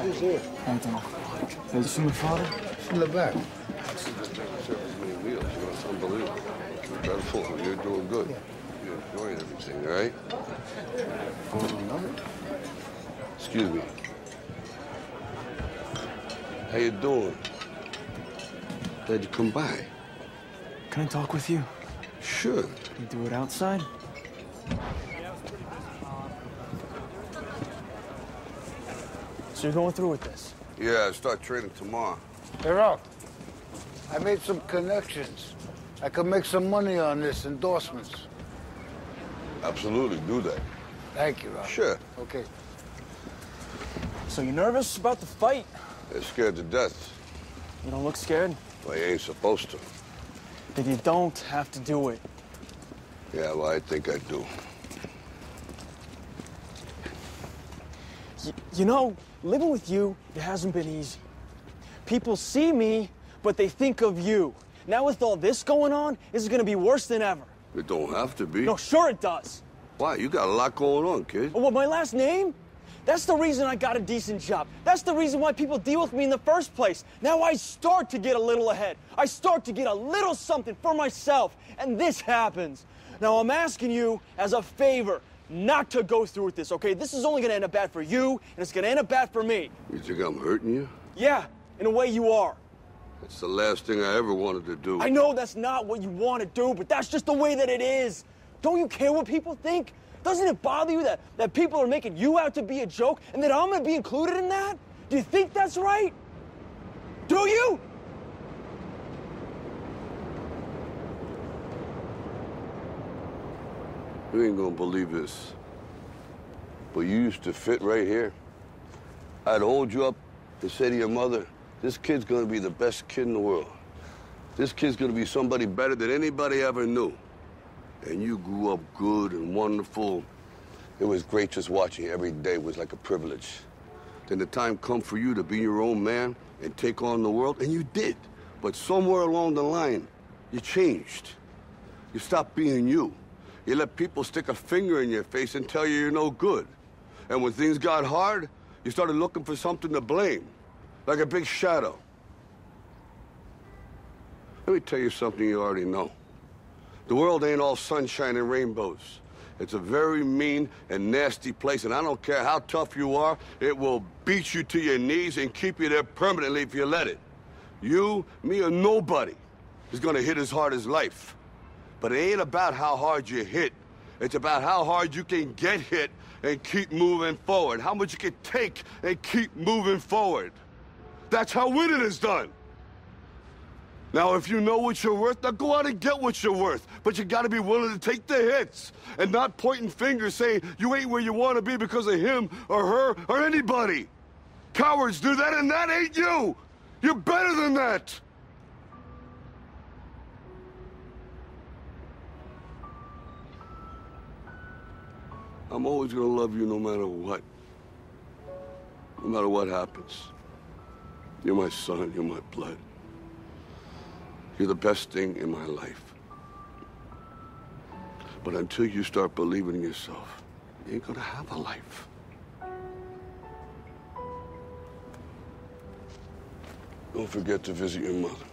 Who's here? I don't know. Have you seen my father? He's in the back. It's unbelievable. Dreadful. You're doing good. You're enjoying everything, all right? Excuse me. How you doing? Glad you come by. Can I talk with you? Sure. Can we do it outside? So you're going through with this? Yeah, I start training tomorrow. Hey, Rock. I made some connections. I could make some money on this, endorsements. Absolutely, do that. Thank you, Rock. Sure. Okay. So you're nervous about the fight? They're scared to death. You don't look scared? Well, you ain't supposed to. Then you don't have to do it. Yeah, well, I think I do. You know, living with you, it hasn't been easy. People see me, but they think of you. Now with all this going on, this is gonna be worse than ever. It don't have to be. No, sure it does. Why? You got a lot going on, kid. Oh, what, my last name? That's the reason I got a decent job. That's the reason why people deal with me in the first place. Now I start to get a little ahead. I start to get a little something for myself, and this happens. Now I'm asking you as a favor not to go through with this, okay? This is only gonna end up bad for you, and it's gonna end up bad for me. You think I'm hurting you? Yeah, in a way you are. That's the last thing I ever wanted to do. I know that's not what you want to do, but that's just the way that it is. Don't you care what people think? Doesn't it bother you that people are making you out to be a joke and that I'm going to be included in that? Do you think that's right? Do you? You ain't gonna believe this, but you used to fit right here. I'd hold you up and say to your mother, this kid's gonna be the best kid in the world. This kid's gonna be somebody better than anybody ever knew. And you grew up good and wonderful. It was great just watching you every day. It was like a privilege. Then the time come for you to be your own man and take on the world, and you did. But somewhere along the line, you changed. You stopped being you. You let people stick a finger in your face and tell you you're no good. And when things got hard, you started looking for something to blame, like a big shadow. Let me tell you something you already know. The world ain't all sunshine and rainbows. It's a very mean and nasty place, and I don't care how tough you are, it will beat you to your knees and keep you there permanently if you let it. You, me, or nobody is gonna hit as hard as life. But it ain't about how hard you hit. It's about how hard you can get hit and keep moving forward. How much you can take and keep moving forward. That's how winning is done. Now, if you know what you're worth, now go out and get what you're worth. But you gotta be willing to take the hits and not pointing fingers saying you ain't where you wanna be because of him or her or anybody. Cowards do that, and that ain't you. You're better than that. I'm always gonna love you no matter what. No matter what happens. You're my son, you're my blood. You're the best thing in my life. But until you start believing in yourself, you ain't gonna have a life. Don't forget to visit your mother.